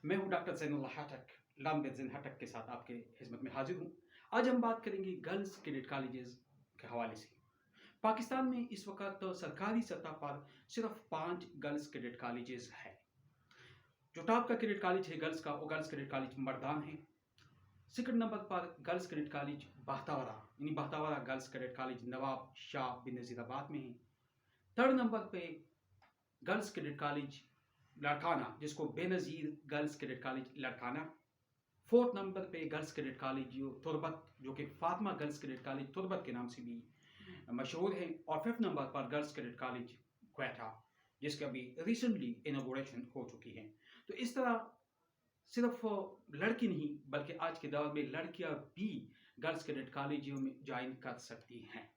मैं हूं डॉक्टर ज़ैनुल्लाह हटक, लाम विद ज़ैन हटक के साथ आपके खिदमत में हाजिर हूं। आज हम बात करेंगे गर्ल्स कैडेट कॉलेजेस के हवाले से। पाकिस्तान में इस वक्त सरकारी सतह पर सिर्फ 5 गर्ल्स कैडेट कॉलेजेस हैं। जो टॉप का कैडेट कॉलेज है गर्ल्स का, वो गर्ल्स कैडेट कॉलेज मर्दान है। सेकंड नंबर पर गर्ल्स कैडेट कॉलेज बहतावरा, यानी बहतावरा girls cadet college Nawab Shah बिन नजीराबाद में है। थर्ड नंबर पे गर्ल्स कैडेट कॉलेज लड़काना, जिसको Benazir girls cadet college Larkana. Fourth number पे गर्ल्स कैडेट कॉलेज जो तुरबत, जो कि फातिमा गर्ल्स कैडेट कॉलेज तुरबत के नाम से भी मशहूर है। और फिफ्थ नंबर पर गर्ल्स कैडेट कॉलेज क्वेटा, जिसका अभी रिसेंटली इनोग्रेशन हो चुकी है। तो इस तरह सिर्फ लड़की नहीं बल्कि आज के दौर में लड़कियां भी गर्ल्स कैडेट कॉलेजों में ज्वाइन कर सकती हैं।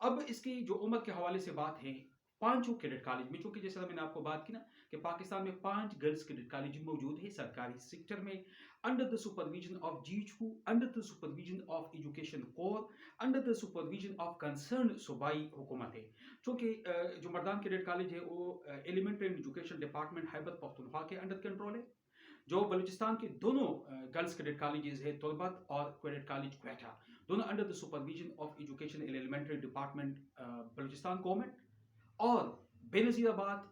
अब इसकी जो उम्र के हवाले से बात है, पांचों कैडेट कॉलेज में, चूंकि जैसा मैंने आपको बात की ना कि पाकिस्तान में 5 गर्ल्स कैडेट कॉलेज मौजूद है सरकारी सेक्टर में, under the supervision of GHQ, under the supervision of education corps, under the supervision of concern सूबाई हुकूमत है। चूंकि जो मर्दान कैडेट कॉलेज है वो elementary education department Khyber Pakhtunkhwa के अंडर कंट्रोल है। जो बलूचिस्तान के दोनों गर्ल्स कैडेट कॉलेजेस है तुरबत और कैडेट कॉलेज क्वेटा, दोनों under the supervision of education elementary department Balochistan government. और बेनज़ीराबाद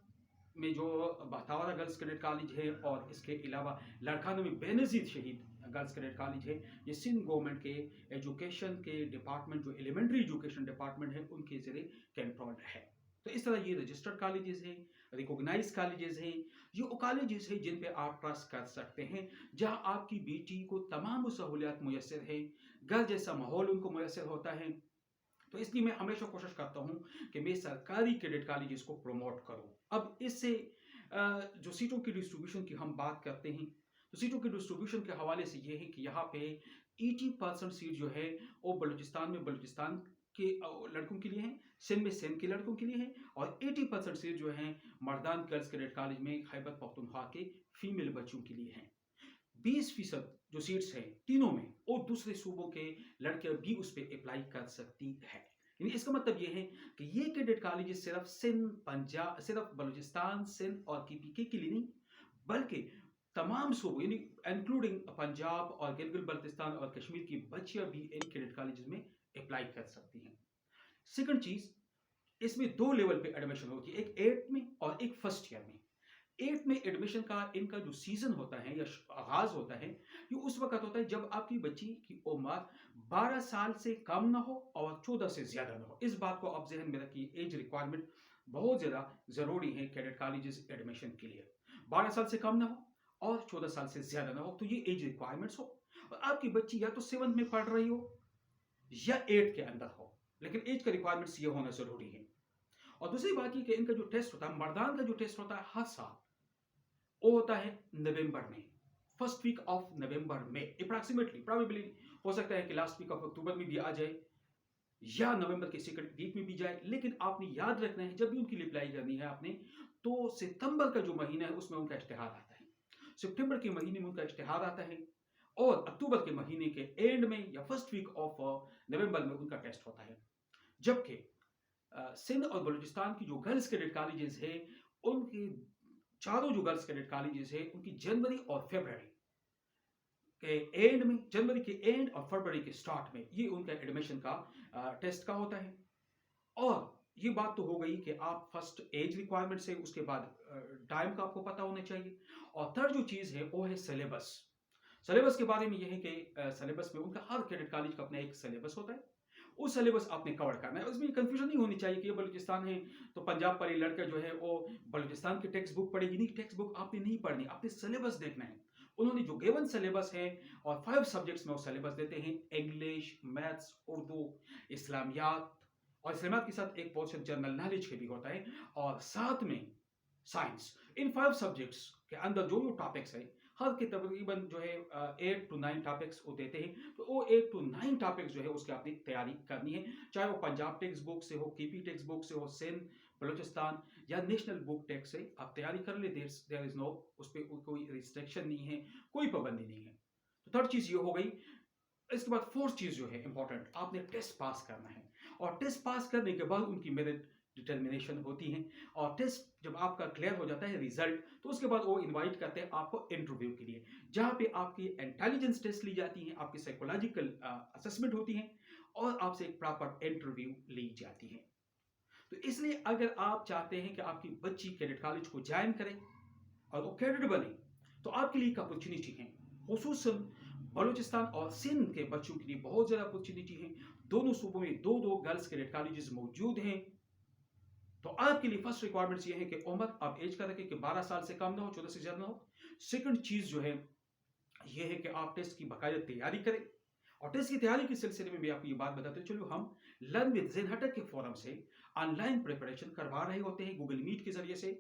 में जो बहतावरा गर्ल्स कैडेट कॉलेज है और इसके अलावा लड़काना में बेनज़ीर शहीद गर्ल्स कैडेट कॉलेज है, ये सिंध गवर्नमेंट के एजुकेशन के डिपार्टमेंट, जो एलिमेंट्री एजुकेशन डिपार्टमेंट है, उनके जरिए कंट्रोल्ड है। तो इस तरह ये रजिस्टर्ड कॉलेजेस हैं, रिकॉग्नाइज कॉलेजेस हैं। ये वो कॉलेजेस हैं जिन पे आप ट्रस्ट कर सकते हैं, जहां आपकी बेटी को तमाम सहूलियात मुयसर है, घर जैसा माहौल उनको मुयसर होता है। तो इसलिए मैं हमेशा कोशिश करता हूं कि मैं सरकारी कैडेट कॉलेजेस को प्रमोट करूं। अब इससे जो सीटों की डिस्ट्रीब्यूशन की हम बात करते हैं, तो सीटों की डिस्ट्रीब्यूशन के हवाले से ये है कि यहाँ पे 80% सीट जो है वो बलूचिस्तान में बलूचिस्तान के लड़कों के लिए हैं, सिंध में सिंध के लड़कों के लिए हैं, और 80% सीट जो हैं मर्दान गर्ल्स कैडेट कॉलेज में खैबर पख्तूनख्वा के फीमेल बच्चों के लिए हैं। 20% जो सीट्स हैं तीनों में, और दूसरे सूबों के लड़कियां भी उस पर अप्लाई कर सकती है। यानी इसका मतलब ये है कि ये कैडेट कॉलेजेस सिर्फ सिंध, पंजाब, सिर्फ बलूचिस्तान, सिंध और केपीके के लिए नहीं, बल्कि तमाम सूबों यानी इंक्लूडिंग पंजाब और गिलगित बल्तिस्तान और कश्मीर की बच्चियां भी इन कैडेट कॉलेजेस में अप्लाई कर सकती हैं। सेकंड चीज, इसमें 2 लेवल पे एडमिशन होती है, एक 8th में और एक फर्स्ट ईयर में। 8th में एडमिशन का इनका जो सीजन होता है या आगाज होता है, ये उस वक्त होता है जब आपकी बच्ची की उम्र 12 साल से कम ना हो और 14 से ज्यादा ना हो। इस बात को आप जहन में रखिए, एज रिक्वायरमेंट बहुत ज्यादा जरूरी है कैडेट कॉलेजेस एडमिशन के लिए। 12 साल से कम ना हो और 14 साल से ज्यादा ना हो, तो ये एज रिक्वायरमेंट्स हो। और आपकी बच्ची या तो 7th में पढ़ रही हो या 8th के अंदर हो, लेकिन एज का रिक्वायरमेंट्स ये होना जरूरी है। और दूसरी बात ये कि इनका जो टेस्ट होता है, मर्दान का जो टेस्ट होता है हर साल, वो होता है नवंबर में, फर्स्ट वीक ऑफ नवंबर में अप्रॉक्सीमेटली। प्रोबेबली हो सकता है कि लास्ट वीक ऑफ अक्टूबर में भी आ जाए या नवंबर के सेकंड वीक में भी जाए, लेकिन आपने याद रखना है जब भी उनके लिए अप्लाई करनी है आपने, तो सितंबर का जो महीना है उसमें उनका इश्तिहार आता है, सितंबर के महीने में उनका इश्तिहार आता है, और अक्टूबर के महीने के एंड में या फर्स्ट वीक ऑफ नवंबर में उनका टेस्ट होता है। जबकि सिंध और बलूचिस्तान की जो गर्ल्स कैडेट कॉलेजेस है, उनकी चारों जो गर्ल्स कैडेट कॉलेजेस है, उनकी जनवरी और फरवरी के एंड में, जनवरी के एंड और फरवरी के स्टार्ट में ये उनका एडमिशन का टेस्ट का होता है। और ये बात तो हो गई कि आप फर्स्ट एज रिक्वायरमेंट से, उसके बाद टाइम का आपको पता होना चाहिए। और थर्ड जो चीज है वो है सिलेबस। सिलेबस के बारे में यह है कि सिलेबस में उनका हर कैडेट कॉलेज का अपना एक सिलेबस होता है, उस सिलेबस आपने कवर करना है। उसमें कंफ्यूजन नहीं होनी चाहिए कि ये बलूचिस्तान है तो पंजाब वाली लड़का जो है वो बलूचिस्तान की टेक्स्ट बुक पढ़ेगी। नहीं, टेक्स्ट बुक आपने नहीं पढ़नी, आपने सिलेबस देखना है। उन्होंने जो गिवन सिलेबस है, और 5 सब्जेक्ट्स में वो सिलेबस देते हैं, इंग्लिश, मैथ्स, उर्दू, इस्लामियात, और इस्लामियात के साथ एक पोर्शन जनरल नॉलेज के भी होता है, और साथ में साइंस। इन 5 सब्जेक्ट्स के अंदर जो जो टॉपिक्स है, हर के तकरीबन जो है 8 to 9 टॉपिक्स वो देते हैं। तो वो 8 to 9 टॉपिक्स जो है उसकी आपने तैयारी करनी है, चाहे वो पंजाब टेक्स्ट बुक से हो, केपी टेक्स्ट बुक से हो, सिंध, बलूचिस्तान या नेशनल बुक टेक्स्ट से आप तैयारी कर ले। देयर इज नो, उस पर कोई रिस्ट्रिक्शन नहीं है, कोई पाबंदी नहीं है। तो थर्ड चीज ये हो गई। इसके बाद फोर्थ चीज जो है इंपॉर्टेंट, आपने टेस्ट पास करना है, और टेस्ट पास करने के बाद उनकी मेरिट डिटर्मिनेशन होती हैं। और टेस्ट जब आपका क्लियर हो जाता है रिजल्ट, तो उसके बाद वो इनवाइट करते हैं आपको इंटरव्यू के लिए, जहाँ पे आपकी इंटेलिजेंस टेस्ट ली जाती है, आपकी साइकोलॉजिकल असेसमेंट होती है और आपसे एक प्रॉपर इंटरव्यू ली जाती है। तो इसलिए अगर आप चाहते हैं कि आपकी बच्ची कैडेट कॉलेज को ज्वाइन करे और वो कैडेट बने, तो आपके लिए एक अपॉर्चुनिटी है। खुसूसन बलूचिस्तान और सिंध के बच्चों के लिए बहुत ज़्यादा अपॉर्चुनिटी है। दोनों सूबों में दो दो गर्ल्स कैडेट कॉलेजेस मौजूद हैं। तो आपके लिए फर्स्ट रिक्वायरमेंट्स ये है कि उम्र आप एज का रखें कि 12 साल से कम ना हो, 14 से ज़्यादा ना हो। सेकंड चीज़ जो है ये है कि आप टेस्ट की बाकायदा तैयारी करें। और टेस्ट की तैयारी के सिलसिले में भी आपको ये बात बताते चलो, हम लर्न विद ज़ेनहटक के फोरम से ऑनलाइन प्रिपरेशन करवा रहे होते हैं गूगल मीट के जरिए से।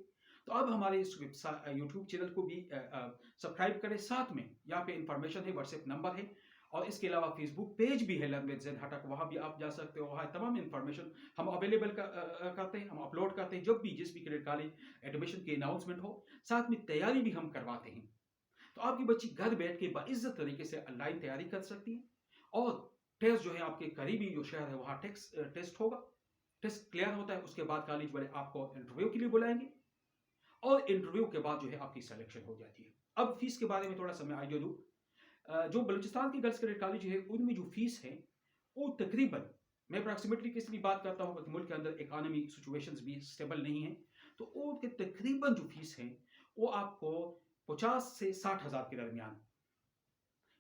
तो अब हमारे इस यूट्यूब चैनल को भी सब्सक्राइब करें। साथ में यहाँ पे इंफॉर्मेशन है, व्हाट्सएप नंबर है और इसके अलावा फेसबुक पेज भी है लर्न विद ज़ेनहटक, वहाँ भी आप जा सकते हो। वहाँ तमाम इंफॉर्मेशन हम अवेलेबल करते हैं, हम अपलोड करते हैं जब भी जिस भी कैडेट कॉलेज एडमिशन की अनाउंसमेंट हो। साथ में तैयारी भी हम करवाते हैं, तो आपकी बच्ची घर बैठ के बाइज्जत तरीके से ऑनलाइन तैयारी कर सकती है। और टेस्ट जो है आपके करीबी जो शहर है वहाँ टेस्ट होगा। टेस्ट क्लियर होता है, उसके बाद कॉलेज वाले आपको इंटरव्यू के लिए बुलाएंगे और इंटरव्यू के बाद जो है आपकी सिलेक्शन हो जाती है। अब फीस के बारे में थोड़ा सा मैं आइडिया दूँ। जो बलूचिस्तान की गर्ल्स कैडेट कॉलेज है उनमें जो फीस है वो तकरीबन, मैं अप्रॉक्सीमेटली किस लिए बात करता हूँ, मुल्क के अंदर इकोनॉमी सिचुएशंस भी स्टेबल नहीं है, तो उनके तकरीबन जो फीस है वो आपको 50 से 60 हज़ार के दरमियान,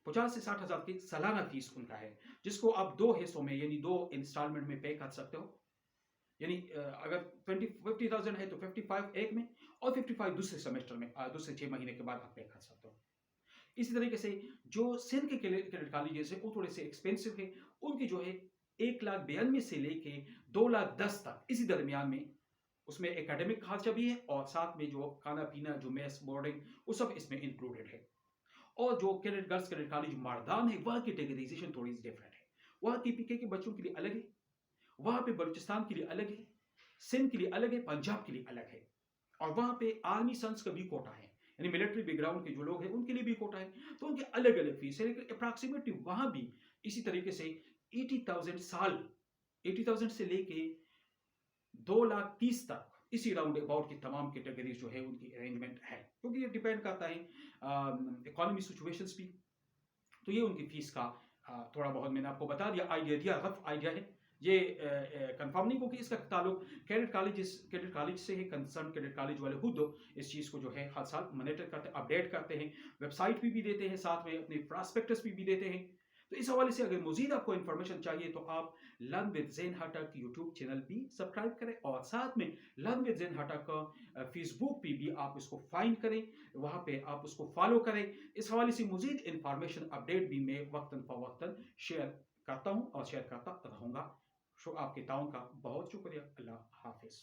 50 से 60 हज़ार की सालाना फीस उनका है, जिसको आप दो हिस्सों में यानी दो इंस्टॉलमेंट में पे कर सकते हो। यानी अगर 50,000 है तो 55 एक में और 55 दूसरे सेमेस्टर में, दूसरे 6 महीने के बाद आप पे कर सकते हो। इसी तरीके से जो सिंध के कैडेट कॉलेजेस है वो थोड़े से एक्सपेंसिव है। उनकी जो है 1,92,000 से लेके 2,10,000 तक इसी दरमियान में, उसमें एकेडमिक खर्चा भी है और साथ में जो खाना पीना, जो मेस बोर्डिंग, वो सब इसमें इंक्लूडेड है। और जो कैडेट गर्ल्स कैडेट कॉलेज मारदान है वहाँ की कैटेगराइजेशन थोड़ी डिफरेंट है। वहाँ KPK के बच्चों के लिए अलग है, वहाँ पे बलूचिस्तान के लिए अलग है, सिंध के लिए अलग है, पंजाब के लिए अलग है। और वहाँ पे आर्मी सन्स का भी कोटा है, यानी मिलिट्री बैकग्राउंड के जो लोग हैं उनके लिए भी कोटा है। तो उनके अलग अलग फीस है, लेकिन अप्रॉक्सीमेटली वहाँ भी इसी तरीके से 80,000 साल, 80,000 से लेके 2,30,000 तक इसी राउंड अबाउट की तमाम कैटेगरीज जो है उनकी अरेंजमेंट है, क्योंकि ये डिपेंड करता है इकोनॉमी सिचुएशंस भी। तो ये उनकी फीस का थोड़ा बहुत मैंने आपको बता दिया, आइडिया दिया, रफ आइडिया है। ये कंफर्म नहीं क्योंकि इसका ताल्लुक कैडेट कॉलेज से है। कंसर्न कैडेट कॉलेज वाले खुद इस चीज़ को जो है हर साल मॉनिटर करते हैं, अपडेट करते हैं, वेबसाइट भी देते हैं, साथ में अपने प्रॉस्पेक्टस भी देते हैं। तो इस हवाले से अगर मज़ीद आपको इन्फॉर्मेशन चाहिए तो आप लर्न विद ज़ेनहटक यूट्यूब चैनल भी सब्सक्राइब करें और साथ में लर्न विद ज़ेनहटक का फेसबुक पे भी आप उसको फाइंड करें, वहाँ पे आप उसको फॉलो करें। इस हवाले से मज़ीद इन्फॉर्मेशन अपडेट भी मैं वक्तन फ़वक्तन शेयर करता हूँ और शेयर करता रहूँगा। आपके ताउन का बहुत शुक्रिया। अल्लाह हाफिज़।